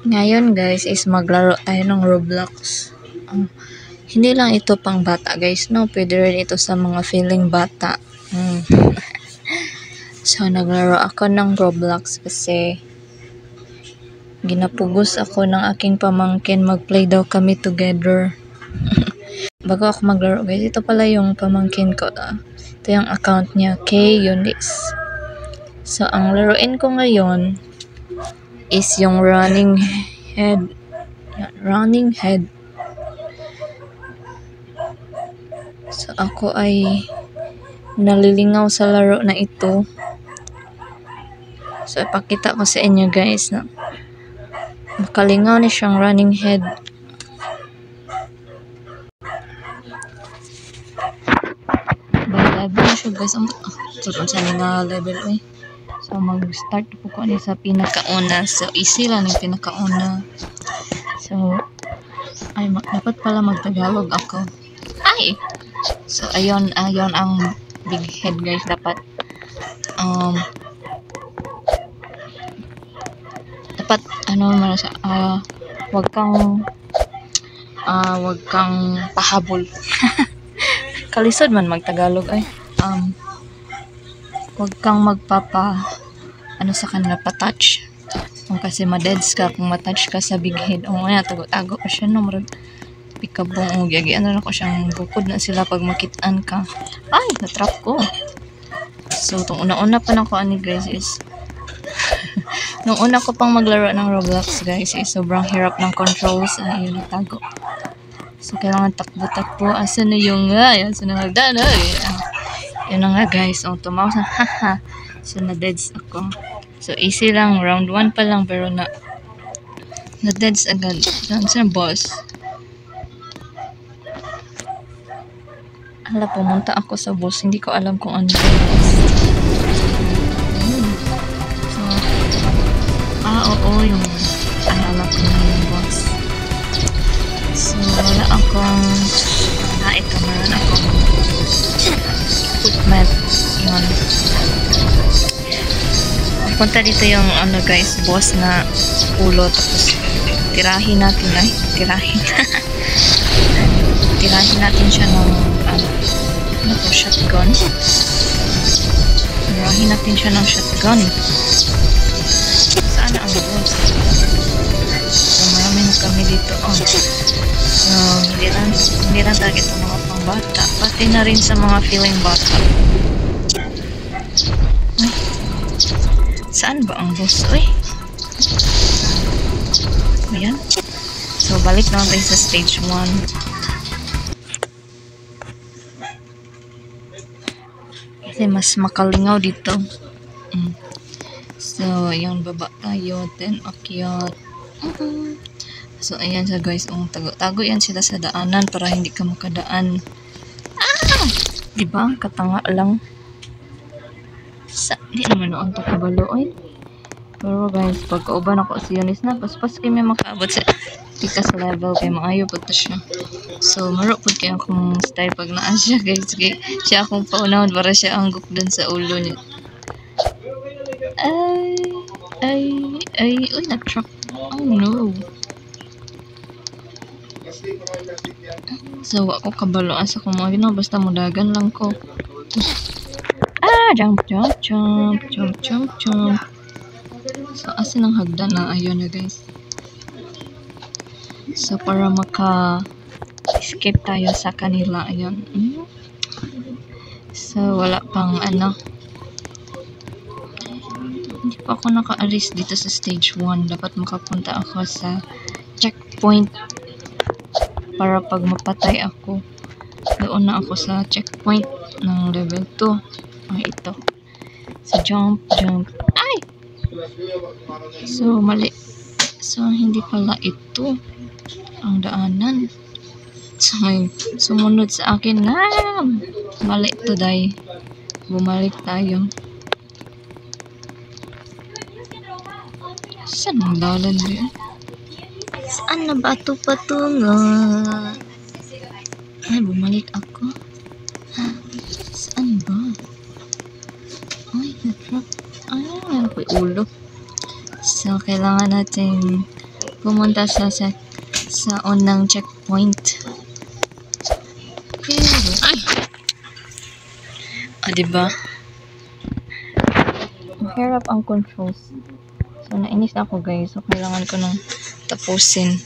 Ngayon guys is maglaro tayo ng Roblox. Hindi lang ito pang bata guys, no? Pwede rin ito sa mga feeling bata. So naglaro ako ng Roblox kasi ginapugos ako ng aking pamangkin, mag-play daw kami together. Bago ako maglaro guys, ito pala yung pamangkin ko. Ito yung account niya, K Eunice. So ang laruin ko ngayon is yung running head. Running head. So ako ay nalilingaw sa laro na ito. So ipakita ko sa inyo guys na makalingaw ni siyang running head. Level siya guys. Turun sa nga level eh. So mag-start po ko ni sa pinakauna. So easy lang yung pinakauna. So ay dapat pala magtagalog ako. Ay. So ayun ang big head guys, dapat man sa wag kang pahabol. Kalisod man magtagalog ay wag kang magpapa sa kanila pa-touch kasi ma-deads ka kung ma-touch ka sa big head. Nga tago-tago pa siya no, marag pikabong giagian na ko siyang bukod na sila pag makitaan ka. Ay natrap ko. So tong una-una pa nako ani guys is nung una ko pang maglaro ng Roblox guys is sobrang hirap ng controls. Ayun natago. So, kailangan takbo-takbo. Asa na yung asa na hagdan. Yun na nga guys. Tumawas na. Haha. So, na-deads ako. So, easy lang. Round 1 pa lang. Pero na-deads agad. Saan na boss? Pumunta ako sa boss. Hindi ko alam kung ano yung boss. So, oo. Yung alala ko na yung boss. So, wala akong ito meron akong equipment yun. Punta dito yung guys, boss na ulo, tapos tirahin natin tirahin natin siya ng shotgun. Tirahin natin siya ng shotgun. Saan ang boss? So, marami na kami dito. So, hindi lang talaga ito mga pangbata. Pati na rin sa mga feeling bata. Ay, saan ba ang boss? Uy. Ayan. So, balik na tayo sa stage 1. Kasi mas makalingaw dito. So, ayan, baba tayo. Then, akyat. So, ayan siya guys. Tago yan sila sa daanan para hindi ka makadaan. Diba? Katanga lang. Di naman noon to kabalo. Pero guys, pag kauban ako si Eunice na, paspas kayo may makaabot sa tika sa level kay maayo po to siya. So, maro po kayo akong style pag naan siya guys. Kaya siya akong paunahon para siya anggok dun sa ulo niya. Uy, na-trap. Oh no. So, ako kabaloan sa kung mga ginawa. Basta mudagan lang ko. Jump. So, asin ang hagdan na. Ayun na guys. So, para maka-escape tayo sa kanila. Ayun. So, wala pang hindi pa ako naka-aris dito sa stage 1. Dapat makapunta ako sa checkpoint. Para pag mapatay ako, doon na ako sa checkpoint ng level 2. Ito. So, jump. Ay! So, mali. So, hindi pala ito ang daanan. So, may sumunod sa akin na mali ito, day. Bumalik tayo. Saan ang dalan din? Saan na ba ito patungan? Ay, bumalik ako. Saan ba? Ay, natrap. Ay, may ulo. So, kailangan natin pumunta sa unang checkpoint. Pero, ay! Diba? Mahirap ang controls. So, nainis ako guys. So, kailangan ko nang tapusin.